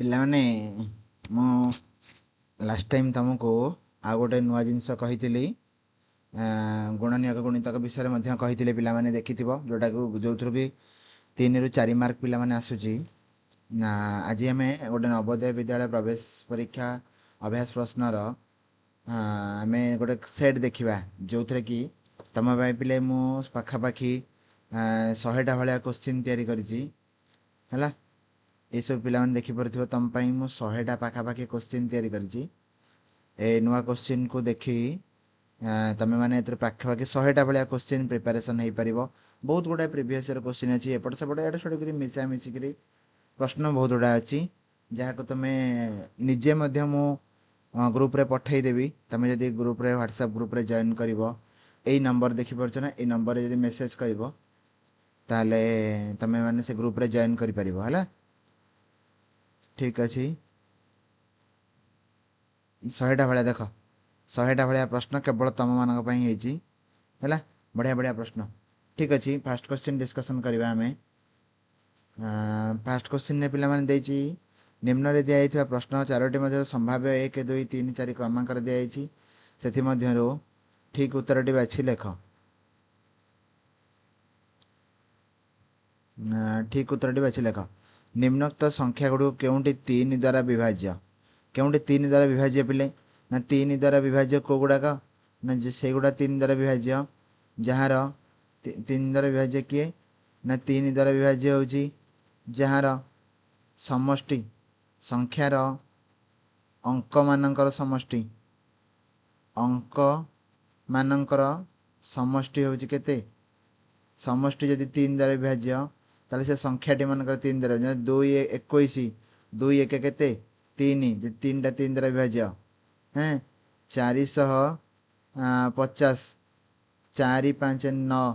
ପିଲାମାନେ ମୁଁ last time ତୁମକୁ ଆଉ ଗୋଟେ ନୂଆ ଜିନିଷ କହିଥିଲି, ଗୁଣନୀୟକ ଗୁଣିତକ ବିଷୟରେ ମଧ୍ୟ କହିଥିଲି। ପିଲାମାନେ ଦେଖିଥିବ, ଯେଉଁଥିରୁ ବି 3ରୁ 4 ମାର୍କ ପିଲାମାନେ ଆସୁଛି। ଆଜି ଆମେ ଗୋଟେ ନବୋଦୟ ବିଦ୍ୟାଳୟ ପ୍ରବେଶ ପରୀକ୍ଷା ଅଭ୍ୟାସ ପ୍ରଶ୍ନର ଆମେ ଗୋଟେ ସେଟ୍ ଦେଖିବା, ଯେଉଁଥିରେ କି ତମ ପାଇଁ ପିଲେ ମୁଁ ପାଖାପାଖି 100ଟା ଭଳିଆ କୋଶ୍ଚିନ୍ ତିଆରି କରିଛି ହେଲା। ଏସବୁ ପିଲାମାନେ ଦେଖିପାରୁଥିବ, ତମ ପାଇଁ ମୁଁ 100ଟା ପାଖାପାଖି କୋଶ୍ଚିନ୍ ତିଆରି କରିଛି। ଏ ନୂଆ କୋଶ୍ଚିନ୍କୁ ଦେଖି ତମେ ମାନେ ଏଥିରେ ପାଖାପାଖି 100ଟା ଭଳିଆ କୋଶ୍ଚିନ୍ ପ୍ରିପାରେସନ୍ ହେଇପାରିବ। ବହୁତ ଗୁଡ଼ାଏ ପ୍ରିଭିୟସ୍ ଇୟର୍ କୋଶ୍ଚିନ୍ ଅଛି, ଏପଟ ସେପଟ ଏଡ଼େ ସେଡ଼େ କରି ମିଶାମିଶିକିରି ପ୍ରଶ୍ନ ବହୁତ ଗୁଡ଼ା ଅଛି, ଯାହାକୁ ତମେ ନିଜେ ମଧ୍ୟ ମୁଁ ଗ୍ରୁପ୍ରେ ପଠାଇଦେବି। ତମେ ଯଦି ଗ୍ରୁପ୍ରେ ହ୍ୱାଟ୍ସଆପ୍ ଗ୍ରୁପ୍ରେ ଜଏନ୍ କରିବ, ଏଇ ନମ୍ବର ଦେଖିପାରୁଛ ନା, ଏଇ ନମ୍ବରରେ ଯଦି ମେସେଜ୍ କରିବ ତାହେଲେ ତମେ ମାନେ ସେ ଗ୍ରୁପ୍ରେ ଜଏନ୍ କରିପାରିବ ହେଲା। ଠିକ୍ ଅଛି, 100ଟା ଭଳିଆ ଦେଖ, 100ଟା ଭଳିଆ ପ୍ରଶ୍ନ କେବଳ ତମମାନଙ୍କ ପାଇଁ ହେଇଛି ହେଲା। ବଢ଼ିଆ ବଢ଼ିଆ ପ୍ରଶ୍ନ। ଠିକ୍ ଅଛି, ଫାର୍ଷ୍ଟ କ୍ୱେଶ୍ଚିନ୍ ଡିସ୍କସନ୍ କରିବା ଆମେ। ଫାର୍ଷ୍ଟ କ୍ୱେଶ୍ଚିନ୍ରେ ପିଲାମାନେ ଦେଇଛି, ନିମ୍ନରେ ଦିଆଯାଇଥିବା ପ୍ରଶ୍ନ 4ଟି ମଧ୍ୟରୁ ସମ୍ଭାବ୍ୟ 1, 2, 3, 4 କ୍ରମାଙ୍କରେ ଦିଆଯାଇଛି। ସେଥିମଧ୍ୟରୁ ଠିକ୍ ଉତ୍ତରଟି ବାଛି ଲେଖ। ଠିକ୍ ଉତ୍ତରଟି ବାଛି ଲେଖ। ନିମ୍ନୋକ୍ତ ସଂଖ୍ୟାଗୁଡ଼ିକୁ କେଉଁଟି 3 ଦ୍ୱାରା ବିଭାଜ୍ୟ? କେଉଁଟି 3 ଦ୍ୱାରା ବିଭାଜ୍ୟ ପିଲେ? ନା 3 ଦ୍ୱାରା ବିଭାଜ୍ୟ କେଉଁ ଗୁଡ଼ାକ? ନା ସେଇଗୁଡ଼ା 3 ଦ୍ୱାରା ବିଭାଜ୍ୟ, ଯାହାର 3 ଦ୍ୱାରା ବିଭାଜ୍ୟ କିଏ? ନା 3 ଦ୍ୱାରା ବିଭାଜ୍ୟ ହେଉଛି ଯାହାର ସମଷ୍ଟି ସଂଖ୍ୟାର ଅଙ୍କମାନଙ୍କର ସମଷ୍ଟି। ଅଙ୍କମାନଙ୍କର ସମଷ୍ଟି ହେଉଛି କେତେ? ସମଷ୍ଟି ଯଦି 3 ଦ୍ୱାରା ବିଭାଜ୍ୟ, ତାହେଲେ ସେ ସଂଖ୍ୟାଟି ମାନଙ୍କର 3 ଦ୍ୱାରା, 2 21, 2 1 କେତେ? 3, ଯଦି 3ଟା 3 ଦ୍ୱାରା ବିଭାଜ୍ୟ, 450, 4 5 9,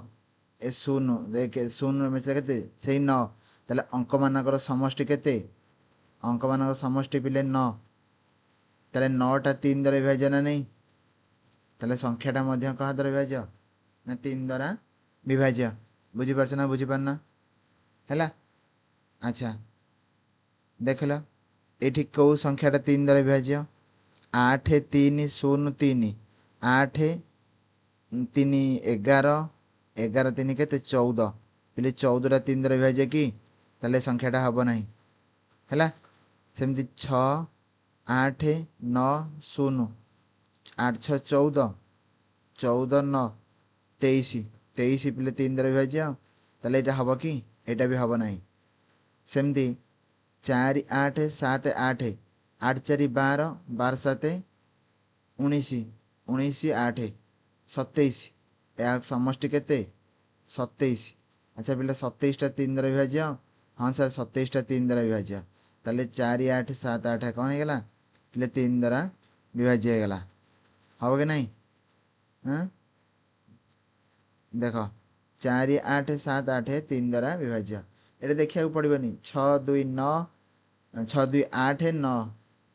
0 ମିଶିଲେ କେତେ? ସେଇ 9। ତାହେଲେ ଅଙ୍କମାନଙ୍କର ସମଷ୍ଟି କେତେ? ଅଙ୍କମାନଙ୍କର ସମଷ୍ଟି ପିଲେ 9। ତାହେଲେ 9ଟା 3 ଦ୍ୱାରା ବିଭାଜ୍ୟ ନା ନାହିଁ? ତାହେଲେ ସଂଖ୍ୟାଟା ମଧ୍ୟ କାହା ଦ୍ୱାରା ବିଭାଜ୍ୟ? ନା 3 ଦ୍ୱାରା ବିଭାଜ୍ୟ। ବୁଝିପାରୁଛ ନା ବୁଝିପାରୁନ ହେଲା? ଆଚ୍ଛା, ଦେଖିଲ ଏଇଠି କେଉଁ ସଂଖ୍ୟାଟା 3 ଦ୍ୱାରା ବିଭାଜ୍ୟ? 8 3 0 3, 8 3 11, 11 3 କେତେ? 14। ପିଲେ 14ଟା 3 ଦ୍ୱାରା ବିଭାଜ୍ୟ କି? ତାହେଲେ ସଂଖ୍ୟାଟା ହେବ ନାହିଁ ହେଲା। ସେମିତି 6 8 9 0, 8 6 14, 14 9 23, 23 ପିଲେ 3 ଦ୍ୱାରା ବିଭାଜ୍ୟ, ତାହେଲେ ଏଇଟା ହେବ କି? ଏଇଟା ବି ହେବ ନାହିଁ। ସେମିତି 4 8 7 8, 8 4 12, 12 7 19, 19 8 27, ଏହା ସମଷ୍ଟି କେତେ? 27। ଆଚ୍ଛା ପିଲା 27ଟା 3 ଦ୍ୱାରା ବିଭାଜ୍ୟ? ହଁ ସାର୍ 27ଟା 3 ଦ୍ୱାରା ବିଭାଜ୍ୟ। ତାହେଲେ 4 8 7 8 କ'ଣ ହେଇଗଲା? ପିଲେ 3 ଦ୍ୱାରା ବିଭାଜ୍ୟ ହେଇଗଲା। ହେବ କି ନାହିଁ? ଦେଖ 4 8 7 8 3 ଦ୍ୱାରା ବିଭାଜ୍ୟ। ଏଇଟା ଦେଖିବାକୁ ପଡ଼ିବନି। 6 2 9, 6 2 8 9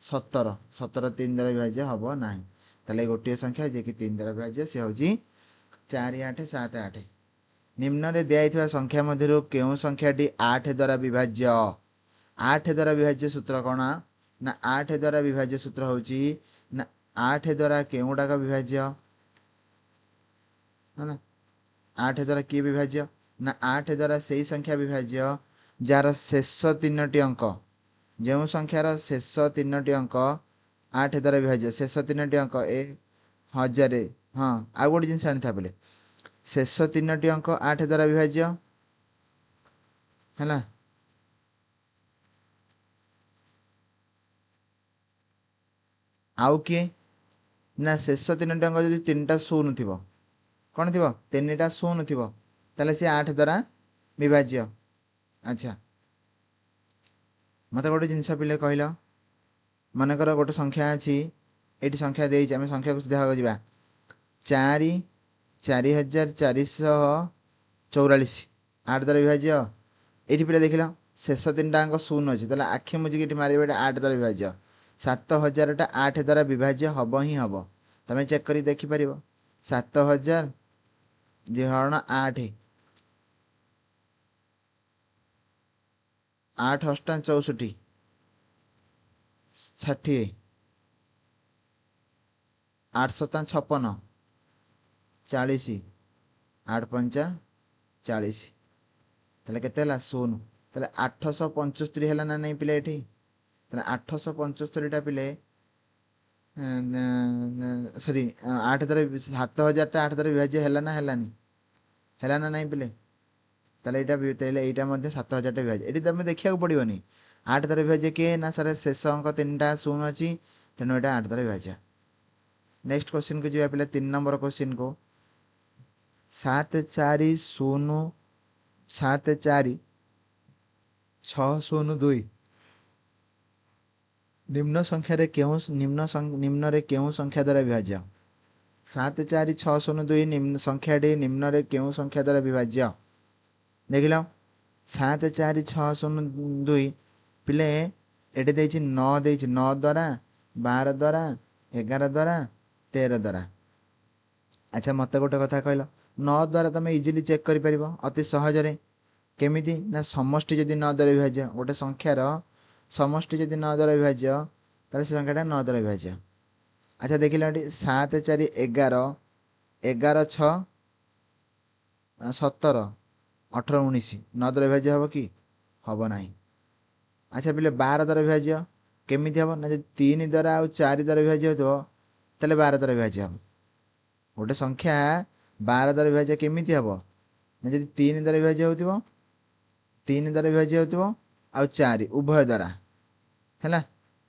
17, 17 3 ଦ୍ୱାରା ବିଭାଜ୍ୟ ହେବ ନାହିଁ। ତାହେଲେ ଗୋଟିଏ ସଂଖ୍ୟା ଯିଏକି 3 ଦ୍ୱାରା ବିଭାଜ୍ୟ, ସେ ହେଉଛି 4 8 7 8। ନିମ୍ନରେ ଦିଆଯାଇଥିବା ସଂଖ୍ୟା ମଧ୍ୟରୁ କେଉଁ ସଂଖ୍ୟାଟି 8 ଦ୍ୱାରା ବିଭାଜ୍ୟ? 8 ଦ୍ୱାରା ବିଭାଜ୍ୟ ସୂତ୍ର କ'ଣ? ନା 8 ଦ୍ୱାରା ବିଭାଜ୍ୟ ସୂତ୍ର ହେଉଛି, ନା 8 ଦ୍ୱାରା କେଉଁ ଗୁଡ଼ାକ ବିଭାଜ୍ୟ? ହେଲା, 8 ଦ୍ୱାରା କିଏ ବିଭାଜ୍ୟ? ନା 8 ଦ୍ୱାରା ସେଇ ସଂଖ୍ୟା ବିଭାଜ୍ୟ ଯାହାର ଶେଷ 3ଟି ଅଙ୍କ। ଯେଉଁ ସଂଖ୍ୟାର ଶେଷ 3ଟି ଅଙ୍କ 8 ଦ୍ୱାରା ବିଭାଜ୍ୟ, ଶେଷ 3ଟି ଅଙ୍କ 1000, ହଁ ଆଉ ଗୋଟେ ଜିନିଷ ଆଣିଥା ବୋଲେ, ଶେଷ 3ଟି ଅଙ୍କ 8 ଦ୍ୱାରା ବିଭାଜ୍ୟ ହେଲା। ଆଉ କିଏ? ନା ଶେଷ 3ଟି ଅଙ୍କ ଯଦି 3ଟା 0 ଥିବ, କ'ଣ ଥିବ? 3ଟା 0 ଥିବ, ତାହେଲେ ସେ 8 ଦ୍ୱାରା ବିଭାଜ୍ୟ। ଆଚ୍ଛା, ମୋତେ ଗୋଟେ ଜିନିଷ ପିଲେ କହିଲ, ମନେକର ଗୋଟେ ସଂଖ୍ୟା ଅଛି, ଏଇଠି ସଂଖ୍ୟା ଦେଇଛି, ଆମେ ସଂଖ୍ୟାକୁ ସିଧା ଯିବା। 4 4444, 8 ଦ୍ୱାରା ବିଭାଜ୍ୟ। ଏଇଠି ପିଲା ଦେଖିଲ ଶେଷ 3ଟା ଅଙ୍କ 0 ଅଛି, ତାହେଲେ ଆଖି ମୁଜିକି ଏଠି ମାରିବ, ଏଇଟା 8 ଦ୍ୱାରା ବିଭାଜ୍ୟ। 7000ଟା 8 ଦ୍ୱାରା ବିଭାଜ୍ୟ ହେବ ହିଁ ହେବ। ତମେ ଚେକ୍ କରି ଦେଖିପାରିବ। 7000 ହରଣ 8, 8 8 64, ଷାଠିଏ 8 ସତା 56 40 8 ପଞ୍ଚା 40 ତାହେଲେ କେତେ ହେଲା 0 ତାହେଲେ 875 ହେଲା ନା ନାଇଁ ପିଲେ ଏଠି ତାହେଲେ 875ଟା ପିଲେ ସରି 8 ଦ୍ୱାରା 7000ଟା 8 ଦ୍ୱାରା ବିଭାଜ୍ୟ ହେଲା ନା ହେଲାନି ହେଲା ନା ନାଇଁ ପିଲେ ତାହେଲେ ଏଇଟା ମଧ୍ୟ 7000ଟା ବିଭାଜ୍ୟ ଏଠି ତମେ ଦେଖିବାକୁ ପଡ଼ିବନି 8 ଦ୍ୱାରା ବିଭାଜ୍ୟ କିଏ ନା ସାର୍ ଶେଷ ଅଙ୍କ 3ଟା 0 ଅଛି ତେଣୁ ଏଇଟା 8 ଦ୍ୱାରା ବିଭାଜ୍ୟ नेक्स्ट क्वेश्चन को जी पे 3 नंबर क्वेश्चन को 7 4 0 7 4 6 0 2 निम्न संख्या रे केउ निम्न रे केउ संख्या द्वारा विभाज्य 7 4 6 0 2 निम्न संख्या टी निम्न रे केउ संख्या द्वारा विभाज्य देख लो 7 4 6 0 2 पिले एटे देछि 9 देछि 9 द्वारा 12 द्वारा 11 द्वारा 13 द्वारा अच्छा मत गोटे कथा कहल 9 द्वारा तुम इजिली चेक कर अति सहजरे केमिति ना समष्टि जदि 9 द्वारा विभाज्य गोटे संख्यार समष्टि जदि 9 द्वारा विभाज्य ताले से संख्याटा 9 द्वारा विभाज्य अच्छा देख लो 7 4 11 11 6 17 18 19 9 द्वारा विभाज्य हम कि हम ना अच्छा पिले 12 द्वारा विभाज्य केमिति हम ना 3 द्वारा आ 4 द्वारा विभाज्य हो ताले 12 द्वारा विभाज्य हम गोटे संख्या 12 द्वारा विभाज्य केमिति हम ना जब 3 द्वारा विभाज्य हो 3 द्वारा विभाज्य हो आ 4 उभय द्वारा है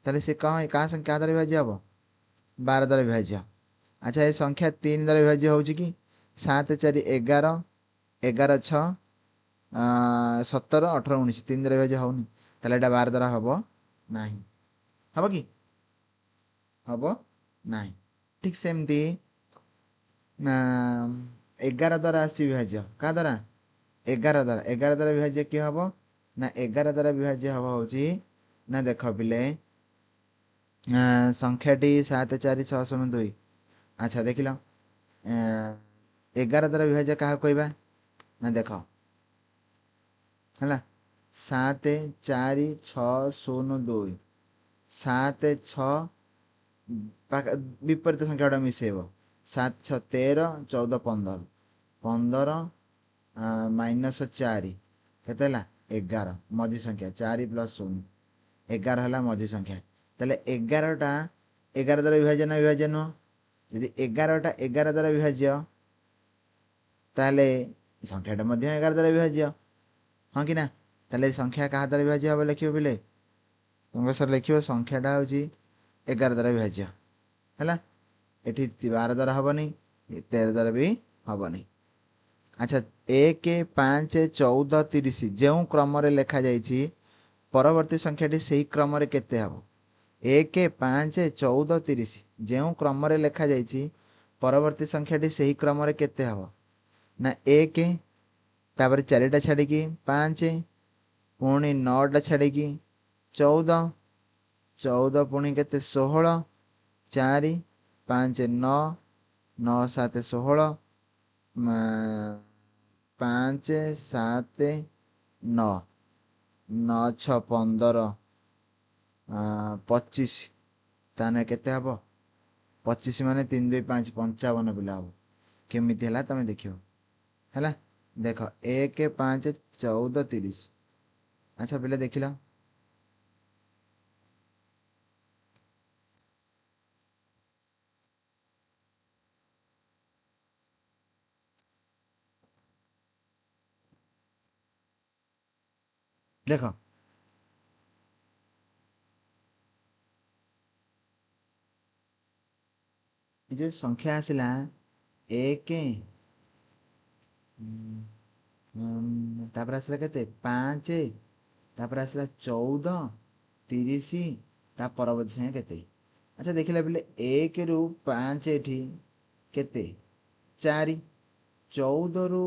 ताले से कौन क्या संख्या द्वारा विभाज्य हम 12 द्वारा विभाज्य अच्छा ये संख्या 3 द्वारा विभाज्य हो कि 7 4 11 11 6 17 18 19 3 द्वारा विभाज्य होनी ताले एटा 12 द्वारा हम ना हम कि हम ना ठीक सेमती 11 द्वारा आसी विभाज्य क्या द्वारा 11 द्वारा विभाज्य किए हम ना 11 द्वारा विभाज्य हम हूँ ना देख पिले संख्याटी 7 4 6 0 2 अच्छा देख लो 11 द्वारा विभाज्य क्या कहवा ना देख है 7 4 6 0 2 7 6 विपरीत संख्या गुड़ा मिसेब 7 6 13 14 15 15 -4 केते 11 मझी संख्या 4 + 0 11 है मझी संख्या ताले 11टा 11 द्वारा विभाज्य ना विभाज्य नुह यदि 11टा 11 द्वारा विभाज्य ताले संख्याटा 11 द्वारा विभाज्य हाँ कि ना ताले संख्या क्या द्वारा विभाज्य हम लिख पे तुम सर लिख संख्याटा हूँ 11 द्वारा विभाज्य है ये 12 द्वारा हेनी 13 द्वारा भी हेनी अच्छा 1 5 14 30 जो क्रम लेखा जाइए परवर्ती संख्याटी से ही क्रम केते हम 1 5 14 30 जो क्रम लेखा जाइए परवर्ती संख्याटी से ही क्रम केते हम ना 1 तापर 4टा छाड़ी 5 पुणी 9टा छाड़ी 14 14 पुणी के 16 4 5 9 9 7 16 5 7 9 9 6 15 25 ताने केते हबो 25 माने 3 2 5 55 पिला हबो केमिति हला तमे देखियो हला देख 1 5 14 30 अच्छा पिले देखिला देख जो संख्या आसला 1 तापर आसला केते 5 तापर आसला 14 30 ता परवर्ती संख्या केते अच्छा देखिला पिले 1 रु 5 एठी केते 4 14 रु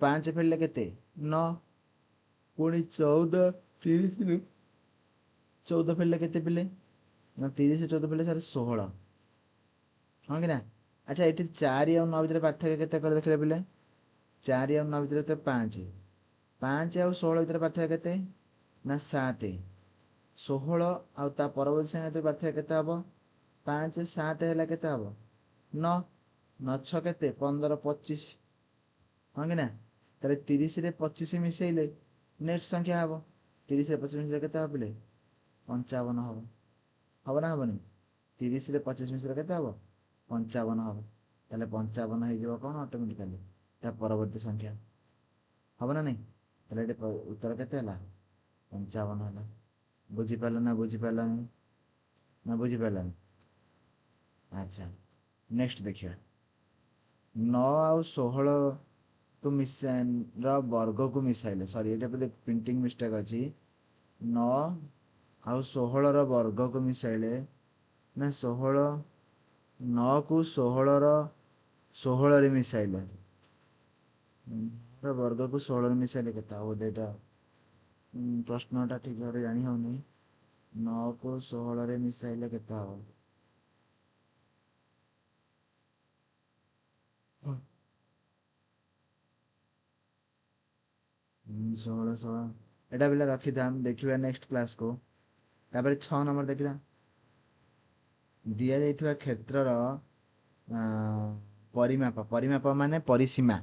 5 फेरले केते 9 पुणी 14 30 रु 14 फेरले केते पिले ना 30 14 फेरले सारे 16 हाँ कि ना अच्छा ये 4 और 9 भितर पार्थक्य केते कर देखले पिले 4 और 9 भितर 5 5 और 16 भितर पार्थक्य केते ନା 7 16 ଆଉ ତା ପରବର୍ତ୍ତୀ ସଂଖ୍ୟା ଭିତରେ ପାର୍ଥକ୍ୟ କେତେ ହେବ? 5 7 ହେଲା କେତେ ହେବ? 9 9 6 କେତେ? 15 25 ହଁ କି ନା? ତାହେଲେ 30ରେ 25 ମିଶେଇଲେ ନେକ୍ସଟ ସଂଖ୍ୟା ହେବ। 30ରେ 25 ମିଶେଇଲେ କେତେ ହେବ ପିଲେ? 55 ହେବ। ହେବ ନା ହେବନି? 30ରେ 25 ମିଶେଇଲେ କେତେ ହେବ? 55 ହେବ। ତାହେଲେ 55 ହେଇଯିବ କ'ଣ ଅଟୋମେଟିକାଲି ତା ପରବର୍ତ୍ତୀ ସଂଖ୍ୟା ହେବ ନା ନାହିଁ? ତାହେଲେ ଏଠି ଉତ୍ତର କେତେ ହେଲା? 55 ହେଲା। ବୁଝିପାରିଲ ନା ବୁଝିପାରିଲନି? ନା ବୁଝିପାରିଲନି? ଆଚ୍ଛା ନେକ୍ସଟ ଦେଖିବା 9 ଆଉ 16 କୁ ର ବର୍ଗକୁ ମିଶାଇଲେ ସରି ଏଇଟା ବୋଧେ ପ୍ରିଣ୍ଟିଂ ମିଷ୍ଟେକ୍ ଅଛି 9 ଆଉ 16ର ବର୍ଗକୁ ମିଶାଇଲେ ନା 16 9କୁ 16ରେ ମିଶାଇଲେ ବର୍ଗକୁ 16ରେ ମିଶାଇଲେ କେତେ ହେବ? ବୋଧେ ଏଇଟା ପ୍ରଶ୍ନଟା ଠିକ୍ ଭାବରେ ଜାଣି ହେଉନି। 9କୁ 16ରେ ମିଶାଇଲେ କେତେ ହେବ? 16 16 ଏଇଟା ପିଲା ରଖିଥା ଦେଖିବା ନେକ୍ସଟ କ୍ଲାସକୁ। ତାପରେ 6 ନମ୍ବର ଦେଖିଲା ଦିଆଯାଇଥିବା କ୍ଷେତ୍ରର ପରିମାପ ପରିମାପ ମାନେ ପରିସୀମା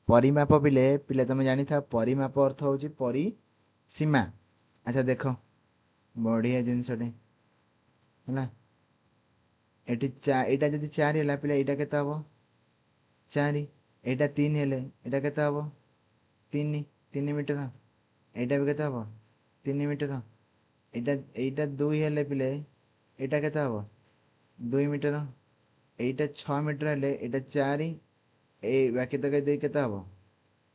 ପରିମାପ ପିଲେ ତମେ ଜାଣିଥାଅ ପରିମାପ ଅର୍ଥ ହେଉଛି ପରିସୀମା। ଆଚ୍ଛା ଦେଖ ବଢ଼ିଆ ଜିନିଷଟେ ହେଲା ଏଠି ଏଇଟା ଯଦି 4 ହେଲା ପିଲା ଏଇଟା କେତେ ହେବ? 4 ଏଇଟା 3 ହେଲେ ଏଇଟା କେତେ ହେବ? 3 3 ମିଟର। ଏଇଟା ବି କେତେ ହେବ? 3 ମିଟର। ଏଇଟା 2 ହେଲେ ପିଲେ ଏଇଟା କେତେ ହେବ? 2 ମିଟର। ଏଇଟା 6 ମିଟର ହେଲେ ଏଇଟା 4 ଏଇ ବାକି ତକ ଦେଇ କେତେ ହେବ?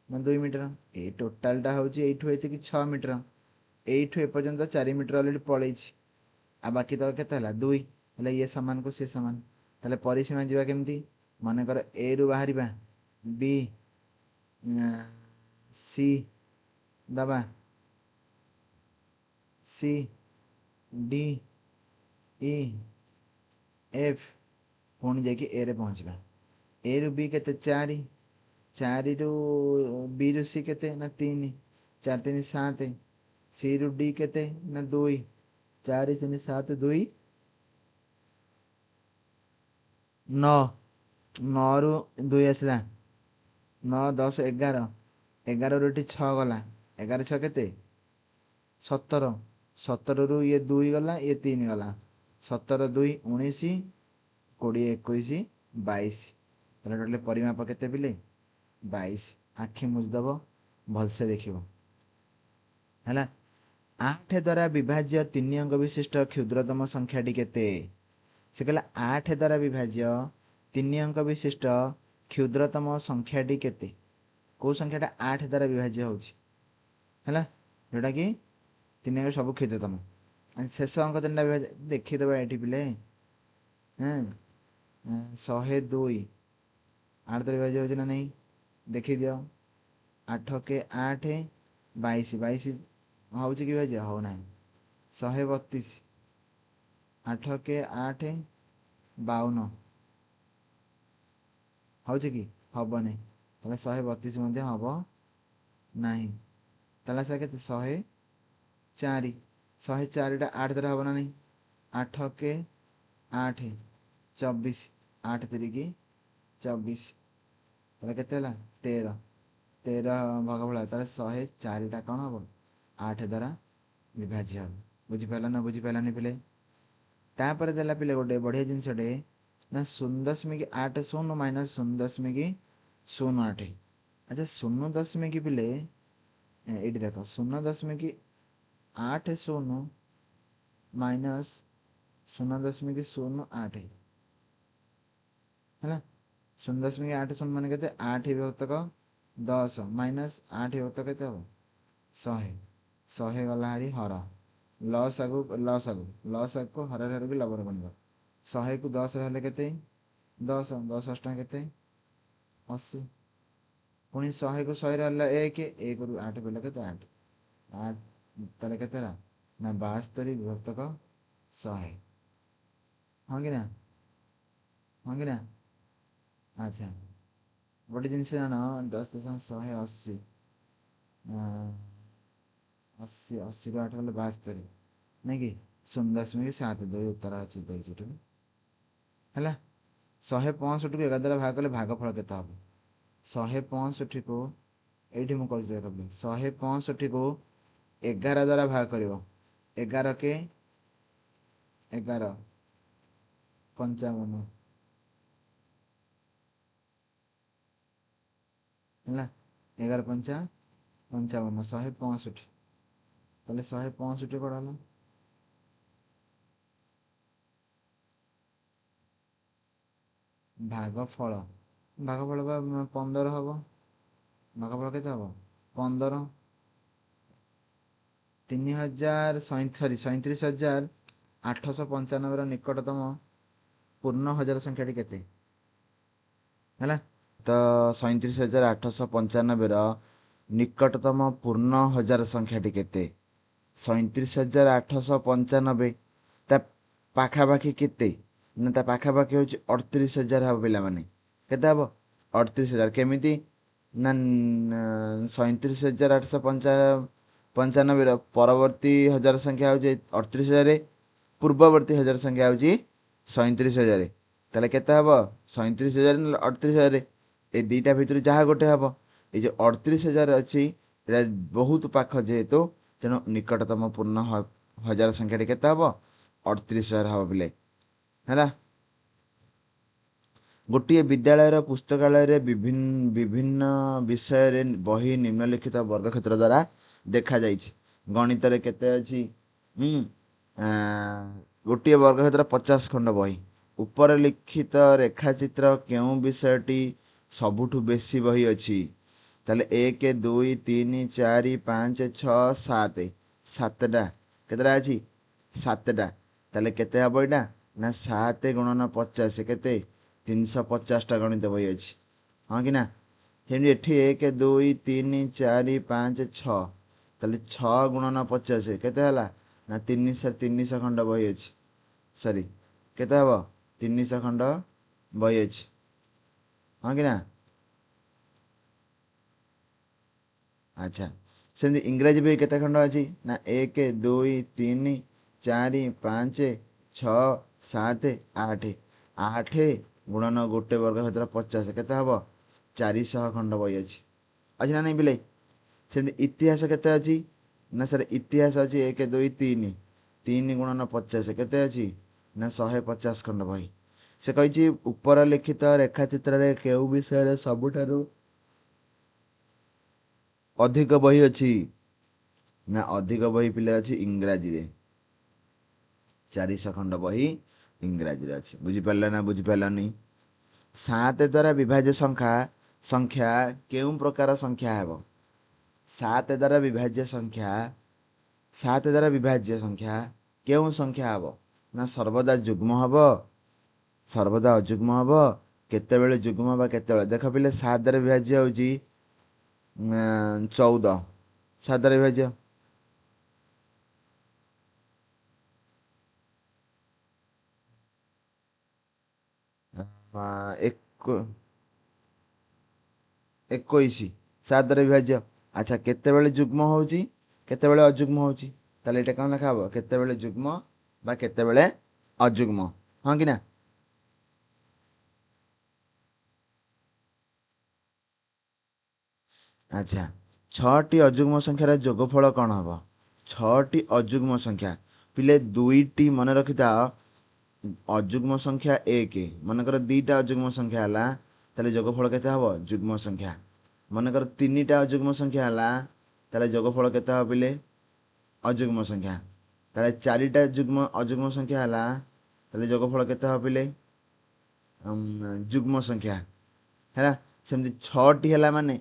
ନା 2 ମିଟର। ଏଇ ଟୋଟାଲଟା ହେଉଛି ଏଇଠୁ ଏତିକି 6 ମିଟର। ଏଇଠୁ ଏପର୍ଯ୍ୟନ୍ତ 4 ମିଟର ଅଲରେଡ଼ି ପଳେଇଛି। ଆଉ ବାକି ତକ କେତେ ହେଲା? 2 ହେଲେ ଇଏ ସମାନକୁ ସିଏ ସମାନ। ତାହେଲେ ପରିସୀମା ଯିବା କେମିତି? ମନେକର ଏ ରୁ ବାହାରିବା ବି ସି ଦବା ସି ଡି ଇ ଏଫ୍ ପୁଣି ଯାଇକି ଏରେ ପହଞ୍ଚିବା। ଏ ରୁ ବି କେତେ? 4 4ରୁ ବିରୁ ସି କେତେ? ନା 3 4 3 7 ସି ରୁ ଡି କେତେ? ନା 2 4 3 7 2 9 9ରୁ 2 ଆସିଲା 9 10 11 11ରୁ ଏଠି 6 ଗଲା 11 6 କେତେ? 17 17ରୁ ଇଏ 2 ଗଲା ଇଏ 3 ଗଲା 17 2 19 20 21 22 ତାହେଲେ ଟୋଟାଲି ପରିମାପ କେତେ ପିଲେ? 22 ଆଖି ମୁଜିଦେବ ଭଲସେ ଦେଖିବ ହେଲା। 8 ଦ୍ୱାରା ବିଭାଜ୍ୟ 3 ଅଙ୍କ ବିଶିଷ୍ଟ କ୍ଷୁଦ୍ରତମ ସଂଖ୍ୟାଟି କେତେ? ସେ କହିଲା 8 ଦ୍ୱାରା ବିଭାଜ୍ୟ 3 ଅଙ୍କ ବିଶିଷ୍ଟ କ୍ଷୁଦ୍ରତମ ସଂଖ୍ୟାଟି କେତେ? କେଉଁ ସଂଖ୍ୟାଟା 8 ଦ୍ୱାରା ବିଭାଜ୍ୟ ହେଉଛି ହେଲା ଯେଉଁଟାକି 3 ଅଙ୍କ ସବୁ କ୍ଷୁଦ୍ରତମ ଶେଷ ଅଙ୍କ 3ଟା ବିଭାଜ୍ୟ ଦେଖିଦେବା ଏଠି ପିଲେ ହଁ 102 8 ଦ୍ୱାରା ବିଭାଜ୍ୟ ହେଉଛି ନା ନାହିଁ ଦେଖିଦିଅ 8 କେ 8 22 22 ହେଉଛି କି ବିଭାଜ୍ୟ? ହେଉନାହିଁ 132 8 କେ 8 52 ହେଉଛି କି? ହେବନି ତାହେଲେ 132 ମଧ୍ୟ ହେବ ନାହିଁ। ତାହେଲେ ସେଟା କେତେ? 104 104ଟା 8 ଦ୍ୱାରା ହେବ ନା ନାହିଁ 8 କେ 8 24 8 ତିରିକି 24 ତାହେଲେ କେତେ ହେଲା? 13 13 ଭାଗ ଭଳିଆ ତାହେଲେ 104ଟା କ'ଣ ହେବ? 8 ଦ୍ୱାରା ବିଭାଜ୍ୟ ହେବ। ବୁଝିପାରିଲ ନା ବୁଝିପାରିଲାନି ପିଲେ? ତାପରେ ଦେଲା ପିଲେ ଗୋଟେ ବଢ଼ିଆ ଜିନିଷଟେ ନା 0.80 ମାଇନସ୍ 0.08 ଆଚ୍ଛା 0 ପିଲେ ଏଇଠି ଦେଖ 0.80 ମାଇନସ୍ 0.08 ହେଲା 0.80 ମାନେ କେତେ? 8 ବିଭକ୍ତକ 10 ମାଇନସ୍ 8 ବିଭକ୍ତ କେତେ ହେବ? 100 ଗଲା ହାରି ହର ଲସ୍ ଆଗକୁ ହରରେ ହରକୁ ଲବରେ ବନିବ 100କୁ 10 ହେଲେ କେତେ? 10 10 ଅଷ୍ଟା କେତେ? 80 ପୁଣି 100କୁ 100ରେ ହେଲା 1 1ରୁ 8 ପଡ଼ିଲେ କେତେ? 8 ତାହେଲେ କେତେ ହେଲା? ନା 72 ବିଭକ୍ତକ 100 ହଁ କି ନା? ହଁ କି ନା? ଆଚ୍ଛା ଗୋଟେ ଜିନିଷ ଜାଣ 10 180 ଅଶୀ ଅଶୀରୁ 8 ଗଲେ 72 ନାଇଁ କି 0.7 ଦୁଇ ଉତ୍ତର ଅଛି ଦୁଇ ସେଠୁ ହେଲା। 165କୁ 11 ଦ୍ୱାରା ଭାଗ କଲେ ଭାଗଫଳ କେତେ ହେବ? 165କୁ ଏଇଠି ମୁଁ କରିଛି ଦେଖ 165କୁ 11 ଦ୍ୱାରା ଭାଗ କରିବ 11 କେ 11 55 ହେଲା 11 ପଞ୍ଚା 55 165 ତାହେଲେ 165 କ'ଣ ହେଲା ଭାଗଫଳ ଭାଗଫଳ ବା 15 ହେବ ଭାଗଫଳ କେତେ ହେବ 15 37,895ର ନିକଟତମ ପୂର୍ଣ୍ଣ ହଜାର ସଂଖ୍ୟାଟି କେତେ ହେଲା। ତ 37,895ର ନିକଟତମ ପୂର୍ଣ୍ଣ ହଜାର ସଂଖ୍ୟାଟି କେତେ? 37,895 ତା ପାଖାପାଖି କେତେ ନା ତା ପାଖାପାଖି ହେଉଛି 38,000 ହେବ ପିଲାମାନେ। କେତେ ହେବ 38,000 କେମିତି ନା 37,895ର ପରବର୍ତ୍ତୀ ହଜାର ସଂଖ୍ୟା ହେଉଛି 38,000 ପୂର୍ବବର୍ତ୍ତୀ ହଜାର ସଂଖ୍ୟା ହେଉଛି 37,000 ତାହେଲେ କେତେ ହେବ 37,000 ନହେଲେ 38,000 ଏ ଦୁଇଟା ଭିତରୁ ଯାହା ଗୋଟେ ହେବ। এই যে 38,000 ଅଛି ଏଇଟା ବହୁତ ପାଖ ଯେହେତୁ ତେଣୁ ନିକଟତମ ପୂର୍ଣ୍ଣ ହଜାର ସଂଖ୍ୟାଟି କେତେ ହେବ 38,000 ହେବ ପିଲେ ହେଲା। ଗୋଟିଏ ବିଦ୍ୟାଳୟର ପୁସ୍ତକାଳୟରେ ବିଭିନ୍ନ ବିଷୟରେ ବହି ନିମ୍ନଲିଖିତ ବର୍ଗକ୍ଷେତ୍ର ଦ୍ୱାରା ଦେଖାଯାଇଛି। ଗଣିତରେ କେତେ ଅଛି ଗୋଟିଏ ବର୍ଗକ୍ଷେତ୍ର 50 ଖଣ୍ଡ ବହି। ଉପରେ ଲିଖିତ ରେଖାଚିତ୍ର କେଉଁ ବିଷୟଟି ସବୁଠୁ ବେଶୀ ବହି ଅଛି? ତାହେଲେ 1 2 3 4 5 6 7 ସାତଟା କେତେଟା ଅଛି 7ଟା ତାହେଲେ କେତେ ହେବ ଏଇଟା ନା 7 ଗୁଣନ 50 କେତେ 350ଟା ଗଣିତ ବହି ଅଛି ହଁ କି ନା। ସେମିତି ଏଠି 1 2 3 4 5 6 ତାହେଲେ 6 ଗୁଣନ 50 କେତେ ହେଲା ନା 300 ଖଣ୍ଡ ବହି ଅଛି ସରି କେତେ ହେବ 300 ଖଣ୍ଡ ବହି ଅଛି ହଁ କି ନା। ଆଚ୍ଛା ସେମିତି ଇଂରାଜୀ ବହି କେତେ ଖଣ୍ଡ ଅଛି ନା 1 2 3 4 5 6 7 8 8 ଗୁଣନ ଗୋଟେ ବର୍ଗକ୍ଷେତ୍ର 50 କେତେ ହେବ 400 ଖଣ୍ଡ ବହି ଅଛି ନା ନାଇଁ ପିଲେ। ସେମିତି ଇତିହାସ କେତେ ଅଛି ନା ସାର୍ ଇତିହାସ ଅଛି 1 2 3 3 ଗୁଣନ 50 କେତେ ଅଛି ନା 150 ଖଣ୍ଡ ବହି। ସେ କହିଛି ଉପର ଲିଖିତ ରେଖାଚିତ୍ରରେ କେଉଁ ବିଷୟରେ ସବୁଠାରୁ ଅଧିକ ବହି ଅଛି ନା ଅଧିକ ବହି ପିଲା ଅଛି ଇଂରାଜୀରେ 400 ଖଣ୍ଡ ବହି ଇଂରାଜୀରେ ଅଛି। ବୁଝିପାରିଲ ନା ବୁଝିପାରିଲନି? 7 ଦ୍ୱାରା ବିଭାଜ୍ୟ ସଂଖ୍ୟା କେଉଁ ପ୍ରକାର ସଂଖ୍ୟା ହେବ? 7 ଦ୍ୱାରା ବିଭାଜ୍ୟ ସଂଖ୍ୟା କେଉଁ ସଂଖ୍ୟା ହେବ ନା ସର୍ବଦା ଯୁଗ୍ମ ହେବ ସର୍ବଦା ଅଯୁଗ୍ମ ହେବ କେତେବେଳେ ଯୁଗ୍ମ ବା କେତେବେଳେ ଦେଖ ପିଲେ 7 ଦ୍ୱାରା ବିଭାଜ୍ୟ ହେଉଛି 14 7 ଦ୍ୱାରା ବିଭାଜ୍ୟ 21 7 ଦ୍ୱାରା ବିଭାଜ୍ୟ। ଆଚ୍ଛା କେତେବେଳେ ଯୁଗ୍ମ ହେଉଛି କେତେବେଳେ ଅଯୁଗ୍ମ ହେଉଛି ତାହେଲେ ଏଇଟା କ'ଣ ଲେଖା ହେବ କେତେବେଳେ ଯୁଗ୍ମ ବା କେତେବେଳେ ଅଯୁଗ୍ମ ହଁ କି ନା। ଆଚ୍ଛା 6ଟି ଅଯୁଗ୍ମ ସଂଖ୍ୟାର ଯୋଗଫଳ କ'ଣ ହେବ? 6ଟି ଅଯୁଗ୍ମ ସଂଖ୍ୟା ପିଲେ 2ଟି ମନେ ରଖିଥାଅ ଅଯୁଗ୍ମ ସଂଖ୍ୟା 1 ମନେକର 2ଟା ଅଯୁଗ୍ମ ସଂଖ୍ୟା ହେଲା ତାହେଲେ ଯୋଗଫଳ କେତେ ହେବ ଯୁଗ୍ମ ସଂଖ୍ୟା। ମନେକର 3ଟା ଅଯୁଗ୍ମ ସଂଖ୍ୟା ହେଲା ତାହେଲେ ଯୋଗଫଳ କେତେ ହେବ ପିଲେ ଅଯୁଗ୍ମ ସଂଖ୍ୟା। ତାହେଲେ 4ଟା ଅଯୁଗ୍ମ ସଂଖ୍ୟା ହେଲା ତାହେଲେ ଯୋଗଫଳ କେତେ ହେବ ପିଲେ ଯୁଗ୍ମ ସଂଖ୍ୟା ହେଲା। ସେମିତି 6ଟି ହେଲା ମାନେ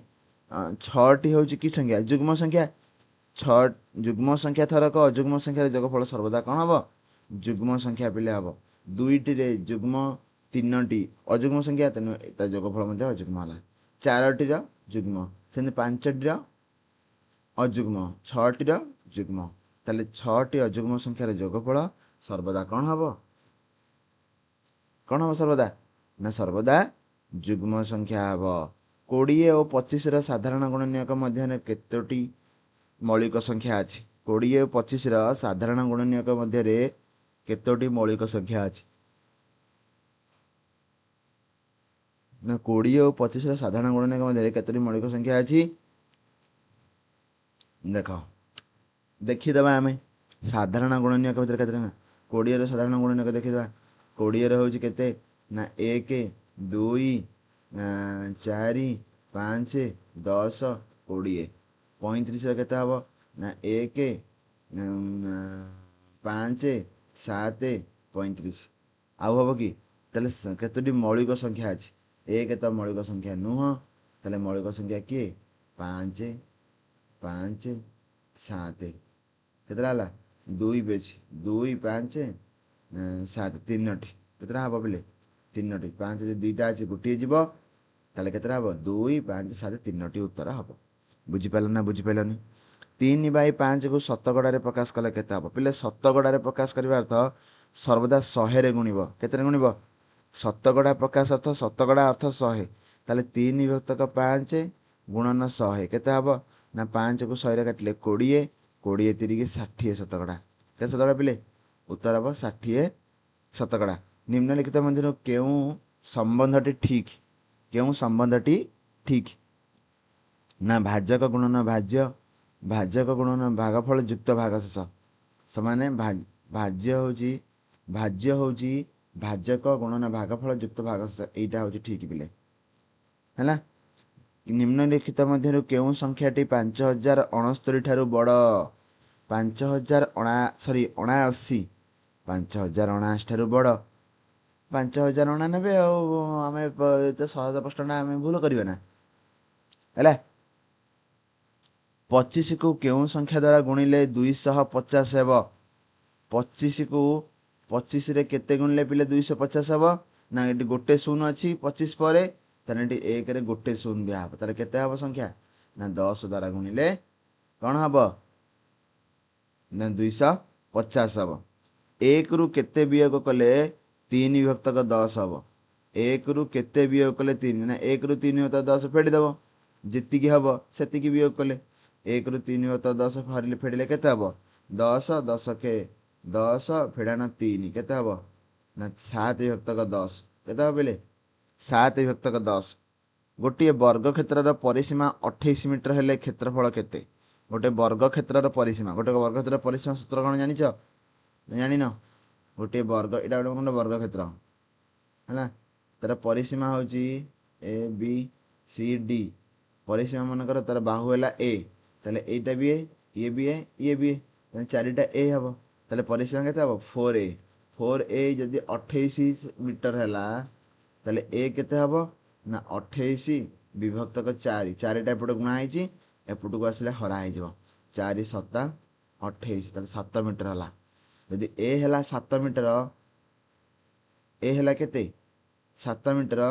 6ଟି ହେଉଛି କି ସଂଖ୍ୟା ଯୁଗ୍ମ ସଂଖ୍ୟା 6 ଯୁଗ୍ମ ସଂଖ୍ୟା ଥରକ ଅଯୁଗ୍ମ ସଂଖ୍ୟାର ଯୋଗଫଳ ସର୍ବଦା କ'ଣ ହେବ ଯୁଗ୍ମ ସଂଖ୍ୟା ପିଲେ ହେବ। 2ଟିରେ ଯୁଗ୍ମ 3ଟି ଅଯୁଗ୍ମ ସଂଖ୍ୟା ତେଣୁ ତା ଯୋଗଫଳ ମଧ୍ୟ ଅଯୁଗ୍ମ ହେଲା। 4ଟିର ଯୁଗ୍ମ ସେମିତି 5ଟିର ଅଯୁଗ୍ମ 6ଟିର ଯୁଗ୍ମ ତାହେଲେ 6ଟି ଅଯୁଗ୍ମ ସଂଖ୍ୟାର ଯୋଗଫଳ ସର୍ବଦା କ'ଣ ହେବ ସର୍ବଦା ନା ସର୍ବଦା ଯୁଗ୍ମ ସଂଖ୍ୟା ହେବ। 20 ଓ 25ର ସାଧାରଣ ଗୁଣନୀୟକ ମଧ୍ୟରେ କେତୋଟି ମୌଳିକ ସଂଖ୍ୟା ଅଛି? 20 ଓ 25 ସାଧାରଣ ଗୁଣନୀୟକ ମଧ୍ୟରେ କେତୋଟି ମୌଳିକ ସଂଖ୍ୟା ଅଛି? ନା 20 ଓ 25 ସାଧାରଣ ଗୁଣନୀୟକ ମଧ୍ୟରେ କେତୋଟି ମୌଳିକ ସଂଖ୍ୟା ଅଛି? ଦେଖ ଦେଖିଦେବା ଆମେ ସାଧାରଣ ଗୁଣନୀୟକ ଭିତରେ କେତେ ଟଙ୍କା 20 ସାଧାରଣ ଗୁଣନୀୟକ ଦେଖିଦେବା। 20 ହେଉଛି କେତେ ନା 1 2 4 5 10 20। 35 କେତେ ହେବ ନା 1 5 7 35। ଆଉ ହେବ କି? ତାହେଲେ କେତୋଟି ମୌଳିକ ସଂଖ୍ୟା ଅଛି? 1 ତ ମୌଳିକ ସଂଖ୍ୟା ନୁହଁ, ତାହେଲେ ମୌଳିକ ସଂଖ୍ୟା କିଏ? 5 5 7। କେତେଟା ହେଲା? 2 ବି ଅଛି। 2 5 7 ତିନୋଟି। କେତେଟା ହେବ ପିଲେ? ତିନୋଟି। 5 ଯେ ଦୁଇଟା ଅଛି ଗୋଟିଏ ଯିବ, ତାହେଲେ କେତେଟା ହେବ? 2 5 7 ତିନୋଟି ଉତ୍ତର ହେବ। ବୁଝିପାରିଲ ନା ବୁଝିପାରିଲନି? 3/5କୁ ଶତକଡ଼ାରେ ପ୍ରକାଶ କଲେ କେତେ ହେବ? ପିଲେ ଶତକଡ଼ାରେ ପ୍ରକାଶ କରିବା ଅର୍ଥ ସର୍ବଦା 100ରେ ଗୁଣିବ। କେତେରେ ଗୁଣିବ? ଶତକଡ଼ା ପ୍ରକାଶ ଅର୍ଥ ଶତକଡ଼ା ଅର୍ଥ 100। ତାହେଲେ 3/5 ଗୁଣନ 100 କେତେ ହେବ? ନା 5କୁ 100ରେ କାଟିଲେ 20, 20 ତିରିକି 60 ଶତକଡ଼ା। କେତେ ଶତକଡ଼ା ପିଲେ? ଉତ୍ତର ହେବ 60 ଶତକଡ଼ା। ନିମ୍ନଲିଖିତ ମଧ୍ୟରୁ କେଉଁ ସମ୍ବନ୍ଧଟି ଠିକ୍? କେଉଁ ସମ୍ବନ୍ଧଟି ଠିକ୍? ନା ଭାଜକ ଗୁଣନ ଭାଜ୍ୟ, ଭାଜକ ଗୁଣନ ଭାଗଫଳ ଯୁକ୍ତ ଭାଗଶେଷ ସମାନେ ଭାଜ୍ୟ ହେଉଛି ଭାଜକ ଗୁଣନ ଭାଗଫଳ ଯୁକ୍ତ ଭାଗଶେଷ। ଏଇଟା ହେଉଛି ଠିକ୍ ପିଲେ ହେଲା। ନିମ୍ନଲିଖିତ ମଧ୍ୟରୁ କେଉଁ ସଂଖ୍ୟାଟି 5069 ଠାରୁ ବଡ଼? 5079 ଠାରୁ ବଡ଼। 5099 ଆଉ ଆମେ ଏତେ ସହଜ ପ୍ରଶ୍ନଟା ଆମେ ଭୁଲ କରିବେ ନା ହେଲା। 25କୁ କେଉଁ ସଂଖ୍ୟା ଦ୍ୱାରା ଗୁଣିଲେ 250 ହେବ? 25କୁ 25ରେ କେତେ ଗୁଣିଲେ ପିଲେ 250 ହେବ? ନା ଏଠି ଗୋଟେ ଶୂନ ଅଛି 25 ପରେ, ତାହେଲେ ଏଠି 1ରେ ଗୋଟେ ଶୂନ ଦିଆହେବ। ତାହେଲେ କେତେ ହେବ ସଂଖ୍ୟା? ନା 10 ଦ୍ୱାରା ଗୁଣିଲେ କ'ଣ ହେବ? ନା 250 ହେବ। 1ରୁ କେତେ ବିୟୋଗ କଲେ 3/10 ହେବ? 1ରୁ କେତେ ବିୟୋଗ କଲେ 3? ନା 1ରୁ 3/10 ଫେଡ଼ିଦେବ, ଯେତିକି ହେବ ସେତିକି ବିୟୋଗ କଲେ। 1ରୁ 3/10 ଫେଡ଼ିଲେ କେତେ ହେବ? 10 ଫେଡ଼ାଣ 3 କେତେ ହେବ? ନା 7/10 କେତେ ହେବ ପିଲେ? 7/10। ଗୋଟିଏ ବର୍ଗ କ୍ଷେତ୍ରର ପରିସୀମା 28 ମିଟର ହେଲେ କ୍ଷେତ୍ରଫଳ କେତେ? ଗୋଟେ ବର୍ଗ କ୍ଷେତ୍ରର ପରିସୀମା, ଗୋଟେ ବର୍ଗ କ୍ଷେତ୍ରର ପରିସୀମା ସୂତ୍ର କ'ଣ ଜାଣିଛ? ଜାଣିନ? ଗୋଟିଏ ବର୍ଗ, ଏଇଟା ଗୋଟେ ବର୍ଗ କ୍ଷେତ୍ର ହେଲା। ତାର ପରିସୀମା ହେଉଛି ABCD। ପରିସୀମା ମନେକର ତାର ବାହୁ ହେଲା A, ତାହେଲେ ଏଇଟା ବି A, ଇଏ ବି A, ଇଏ ବି A, ତାହେଲେ 4ଟା A ହେବ। ତାହେଲେ ପରିସୀମା କେତେ ହେବ? 4A। 4A ଯଦି 28 ମିଟର ହେଲା, ତାହେଲେ A କେତେ ହେବ? ନା 28/4। 4ଟା ଏପଟେ ଗୁଣା ହେଇଛି, ଏପଟକୁ ଆସିଲେ ହରା ହେଇଯିବ। 4 7 28, ତାହେଲେ 7 ମିଟର ହେଲା। ଯଦି A ହେଲା 7 ମିଟର, A ହେଲା କେତେ? 7 ମିଟର,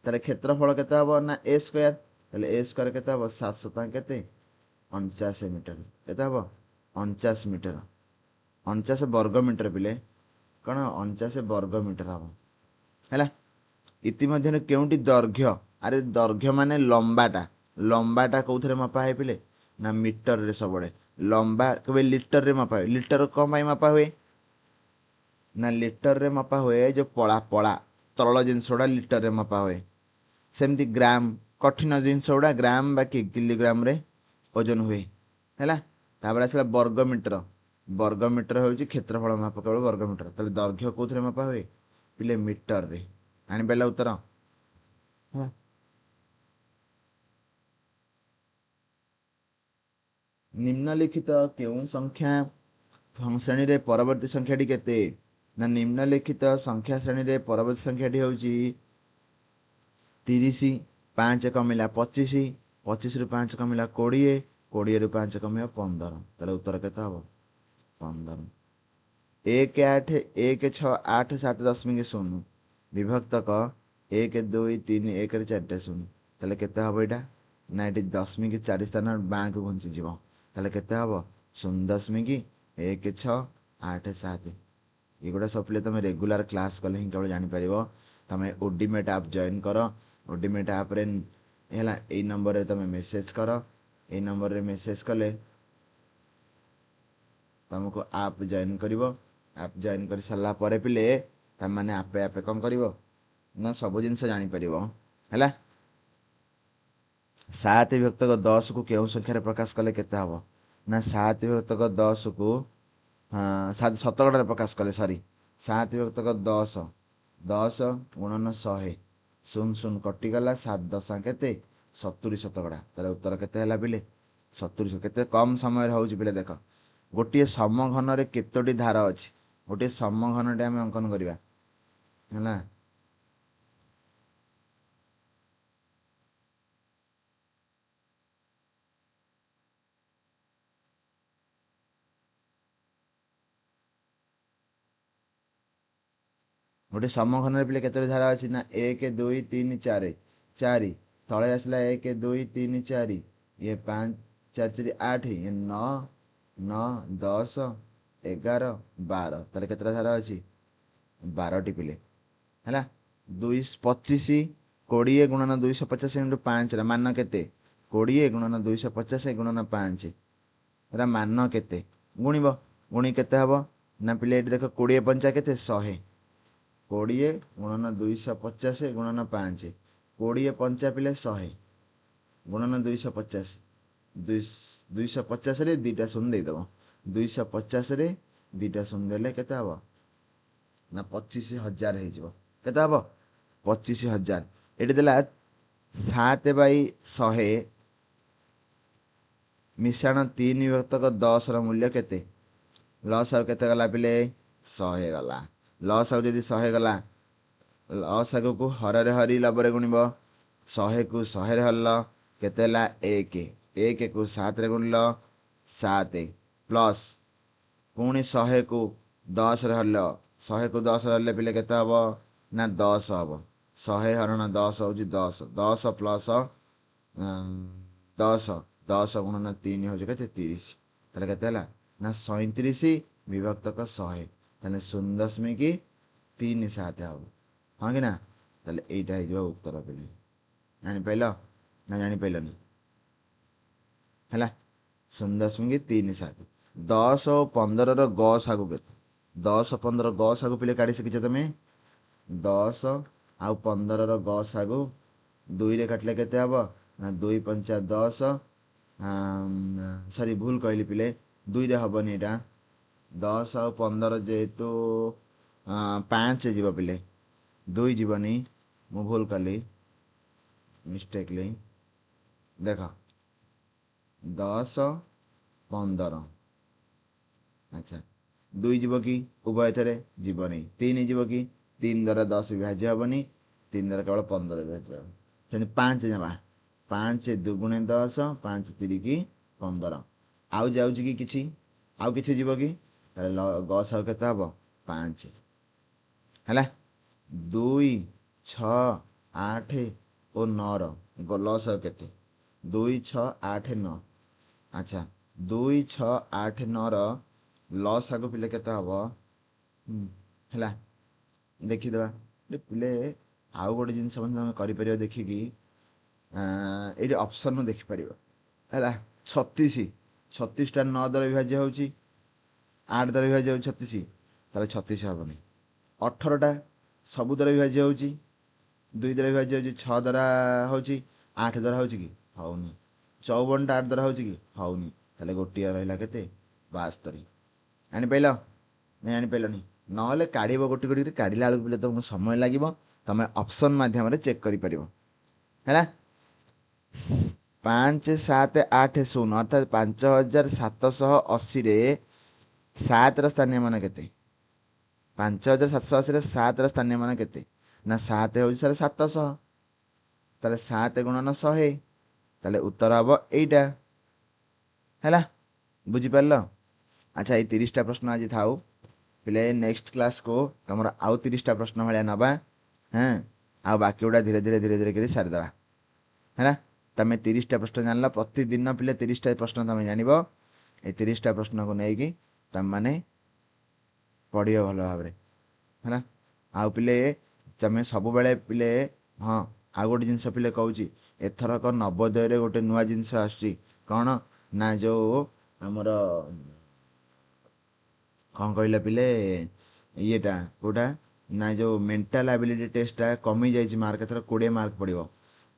ତାହେଲେ କ୍ଷେତ୍ରଫଳ କେତେ ହେବ? ନା A ସ୍କୋୟାର। ତାହେଲେ A ସ୍କୋୟାର କେତେ ହେବ? 7 କେତେ? 49 ମିଟର। କେତେ ହେବ? 49 ମିଟର। 49 ବର୍ଗ ମିଟର ପିଲେ, କ'ଣ 49 ବର୍ଗ ମିଟର ହେବ ହେଲା। ଇତିମଧ୍ୟରେ କେଉଁଟି ଦୈର୍ଘ୍ୟ? ଆରେ ଦୈର୍ଘ୍ୟ ମାନେ ଲମ୍ବାଟା କେଉଁଥିରେ ମପା ହୁଏ ପିଲେ? ନା ମିଟରରେ। ସବୁବେଳେ ଲମ୍ବା କେବେ ଲିଟରରେ ମପା ହୁଏ। ଲିଟର କ'ଣ ପାଇଁ ମପା ହୁଏ? ନା ଲିଟରରେ ମପା ହୁଏ ଯେଉଁ ପଳା ତରଳ ଜିନିଷ ଗୁଡ଼ା ଲିଟରରେ ମପା ହୁଏ। ସେମିତି ଗ୍ରାମ, କଠିନ ଜିନିଷ ଗୁଡ଼ା ଗ୍ରାମ ବା କିଲୋଗ୍ରାମରେ ଓଜନ ହୁଏ ହେଲା। ତାପରେ ଆସିଲା ବର୍ଗ ମିଟର। ବର୍ଗ ମିଟର ହେଉଛି କ୍ଷେତ୍ରଫଳ ମାପ କେବଳ ବର୍ଗ ମିଟର। ତାହେଲେ ଦୈର୍ଘ୍ୟ କେଉଁଥିରେ ମପା ହୁଏ ପିଲେ? ମିଟରରେ। ଆଣିପାରିଲା ଉତ୍ତର ହେଲା। ନିମ୍ନଲିଖିତ କେଉଁ ସଂଖ୍ୟା ଶ୍ରେଣୀରେ ପରବର୍ତ୍ତୀ ସଂଖ୍ୟାଟି କେତେ? ନା ନିମ୍ନଲିଖିତ ସଂଖ୍ୟା ଶ୍ରେଣୀରେ ପରବର୍ତ୍ତୀ ସଂଖ୍ୟାଟି ହେଉଛି 30, 5 କମିଲା 25, 25ରୁ 5 କମିଲା 20, 20ରୁ 5 କମିବ 15। ତାହେଲେ ଉତ୍ତର କେତେ ହେବ? 15। 1 8 1 6 8 7 0 ବିଭକ୍ତକ 1 2 3 1ରେ 4ଟା ଶୂନ। ତାହେଲେ କେତେ ହେବ ଏଇଟା? ନା ଏଠି 0.4 ସ୍ଥାନ ବାଁକୁ ଘୁଞ୍ଚିଯିବ। ତାହେଲେ କେତେ ହେବ? 0.1 6 8 7। ଏଗୁଡ଼ା ସବୁ ପିଲେ ତୁମେ ରେଗୁଲାର କ୍ଲାସ୍ କଲେ ହିଁ କେବଳ ଜାଣିପାରିବ। ତୁମେ ଓଡିମେଟ୍ ଆପ୍ ଜଏନ୍ କର। ଓଡିମେଟ୍ ଆପ୍ରେ ହେଲା ଏଇ ନମ୍ବରରେ ତୁମେ ମେସେଜ୍ କର। ଏଇ ନମ୍ବରରେ ମେସେଜ୍ କଲେ तुमको आप जॉइन करिवो आप जॉइन कर सारा पर पिले तमने आपे आपे कौन करिवो ना सब जिनस जानी परिवो हैला 7 विभक्तक 10 को केउं संख्यार प्रकाश कले केते हबो ना 7 विभक्तक 10 को हाँ 7 शतकड़ा प्रकाश कले सॉरी 7 विभक्तक 10 10 गुणन 100 शून्य शून्य कटिगला 7 दशा केते 70 शतकड़ा तार उत्तर केते हैला पिले 70 केते कम समय होउची पिले देख गोटे समघन रे केतोटी धार अछि गोटे समघन टे हम अंकन करिवा हैला गोटे समघन रे पिले केतोटी धार अछि ना 1 2 3 4 4 तळे आसला 1 2 3 4 ये 5 4 4 8 ये 9 9 10 11 12 ताले केतरा धार अछि 12 टी पिले हैला 225 20 गुणन 250 इंटू 5 रा मान केते 20 गुणन 250 गुणन 5 रा मान केते गुणिबो गुणी केते हबो ना पिले एठी देखो 20 पंचा केते 100 20 गुणन 250 गुणन 5 20 पंचा पिले 100 गुणन 250 250 रे दीटा शून्य दे दबो 250 रे दीटा शून्य देले केते हबो ना 25,000 हे जिवो केते हबो 25,000 एठी देला 7/100 मिश्रण 3 विभक्तक 10 ର मूल्य केते लॉस आउ केते गला पिले 100 गला लॉस आउ जदी 100 गला लॉस आगु को हर रे हरी लबरे गुणिबो 100 को 100 रे हल्ल केते ला 1 1 को 7 रे गुणलो 7 प्लस पुणी 100 को 10 रे हल्ल 100 को 10 रे हल्ले पिले केते हबो ना 10 हबो 100 हरण 10 होजी 10 10 प्लस 10 10 गुणन 3 हो केते 30 ताले केते हला ना 37 विभक्तक 100 ताले 0.37 हबो हाँ कि ना ताले एटा हे जो उत्तर पिले जानि पाइलो ना जानि पाइलोनी हैला 0.37 10 और 15 ର ଗ ସାଗୁ କେତେ 10 15 ଗ ସାଗୁ ପିଲେ କାଢି ଶିଖିଛ ତମେ 10 ଆଉ 15 ର ଗ ସାଗୁ 2 ରେ କାଟିଲେ କେତେ ହବ ନା 2 5 10 ସରି ଭୁଲ କହିଲି ପିଲେ 2 ରେ ହବନି ଏଟା 10 ଆଉ 15 ଯେହେତୁ 5 ଯିବ ପିଲେ 2 ଯିବନି ମୁଁ ଭୁଲ କଲି ମିଷ୍ଟେକଲି ଦେଖ 10 15 अच्छा 2 जीव कि उभय थे जीवन 3 जीव कि 3 द्वारा 10 विभाज्य हेनी 3 द्वारा केवल 15 विभाज्य हम 5 जमा 5 दुगुणे 10 5 3 कि 15 आउ जाऊँ कि किसी आउ कि जीव कि गस आउ के 5 है 2 6 8 और 9 लस आउ के 2 6 8 9 अच्छा 2 6 8 9 लस आगु पिले केते हबो हैला देखिदेवा पिले आउ गोटे जिनस करि परियो देखिकी एठी ऑप्शन में देखि परियो हैला 36 36 टा 9 द्वारा विभाज्य होउची 8 द्वारा विभाज्य होउची 36 ताले 36 हबनी 18 टा सब द्वारा विभाज्य होउची 2 द्वारा विभाज्य होउची 6 द्वारा होउची 8 द्वारा होउची कि हौनी 54 टा 8 द्वारा होउची कि हौनी ताले गोटिया रहिला केते 72 आनी पाइल नहीं आनी पाइलनी ना काढ़ गोटी गोटी काढ़ला बेलू पे तुमको समय लगे तुम ऑप्शन माध्यम चेक कर 5 7 8 0 अर्थात 5780 रे 7 स्थानीय मान के 5780 रे 7 स्थानीय मान के ना 7 हूँ सारे 700 ताले 7 गुणन 100 ताले उत्तर हम यहीटा है बुझीपार। अच्छा ये 30टा प्रश्न आज थाऊ पिले नेक्स्ट क्लास को तुम आउ 30टा प्रश्न भाया नवा हाँ आ बाकी गुड़ा धीरे धीरे धीरे धीरे कर सारीदे है तुम 30टा प्रश्न जान प्रतिदिन पिले 30टा प्रश्न तुम जान ये 30टा प्रश्न को लेकिन तुम मैंने पढ़ भल भाव है आउ पिले तुम सब बेले पिले हाँ आउ गोटे जिनस पिले कहूँ एथरक नवोदय गोटे नुआ जिनस आस कौन ना जो आमर କ'ଣ କହିଲା ପିଲେ ଇଏଟା କେଉଁଟା ନା ଯେଉଁ ମେଣ୍ଟାଲ ଆବିଲିଟି ଟେଷ୍ଟଟା କମିଯାଇଛି ମାର୍କ ଏଥର 20 ମାର୍କ ପଡ଼ିବ।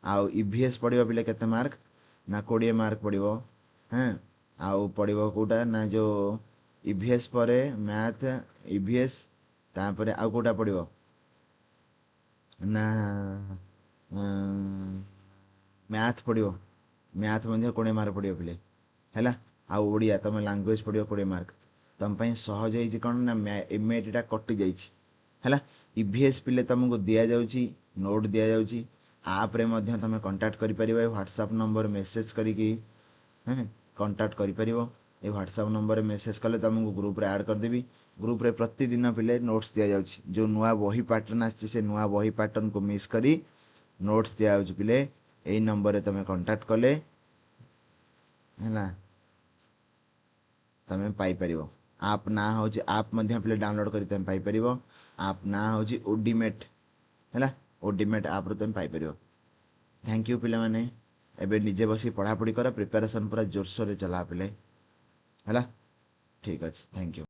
ଆଉ ଇଭିଏସ୍ ପଡ଼ିବ ପିଲେ କେତେ ମାର୍କ ନା 20 ମାର୍କ ପଡ଼ିବ। ହଁ ଆଉ ପଡ଼ିବ କେଉଁଟା ନା ଯେଉଁ ଇଭିଏସ୍ ପରେ ମ୍ୟାଥ ଇଭିଏସ୍ ତାପରେ ଆଉ କେଉଁଟା ପଡ଼ିବ ନା ମ୍ୟାଥ ପଡ଼ିବ। ମ୍ୟାଥ ମଧ୍ୟ 20 ମାର୍କ ପଡ଼ିବ ପିଲେ ହେଲା। ଆଉ ଓଡ଼ିଆ ତୁମ ଲାଙ୍ଗୁଏଜ ପଡ଼ିବ 20 ମାର୍କ। ତୁମ ପାଇଁ ସହଜ ହେଇଛି କ'ଣ ନା ଏମ୍ଏଟିଟା କଟିଯାଇଛି ହେଲା। ଇଭିଏସ୍ ପିଲେ ତୁମକୁ ଦିଆଯାଉଛି ନୋଟ୍ ଦିଆଯାଉଛି। ଆପ୍ରେ ମଧ୍ୟ ତୁମେ କଣ୍ଟାକ୍ଟ କରିପାରିବ ଏ ହ୍ୱାଟ୍ସଆପ୍ ନମ୍ବର ମେସେଜ୍ କରିକି କଣ୍ଟାକ୍ଟ କରିପାରିବ। ଏ ହ୍ୱାଟ୍ସଆପ୍ ନମ୍ବରରେ ମେସେଜ୍ କଲେ ତୁମକୁ ଗ୍ରୁପ୍ରେ ଆଡ଼୍ କରିଦେବି। ଗ୍ରୁପ୍ରେ ପ୍ରତିଦିନ ପିଲେ ନୋଟ୍ସ ଦିଆଯାଉଛି। ଯେଉଁ ନୂଆ ବହି ପାଟର୍ନ ଆସିଛି ସେ ନୂଆ ବହି ପାଟର୍ନକୁ ମିସ୍ କରି ନୋଟ୍ସ ଦିଆଯାଉଛି ପିଲେ। ଏଇ ନମ୍ବରରେ ତୁମେ କଣ୍ଟାକ୍ଟ କଲେ ହେଲା ତୁମେ ପାଇପାରିବ। ଆପ୍ ନାଁ ହେଉଛି ଆପ୍ ମଧ୍ୟ ପିଲେ ଡାଉନଲୋଡ଼୍ କରି ତୁମେ ପାଇପାରିବ। ଆପ୍ ନାଁ ହେଉଛି ଓଡିମେଟ୍ ହେଲା। ଓଡିମେଟ୍ ଆପ୍ରୁ ତୁମେ ପାଇପାରିବ। ଥ୍ୟାଙ୍କ ୟୁ ପିଲାମାନେ। ଏବେ ନିଜେ ବସି ପଢ଼ାପଢ଼ି କର। ପ୍ରିପାରେସନ୍ ପୁରା ଜୋରସୋରରେ ଚଲାଅ ପିଲେ ହେଲା। ଠିକ୍ ଅଛି ଥ୍ୟାଙ୍କ ୟୁ।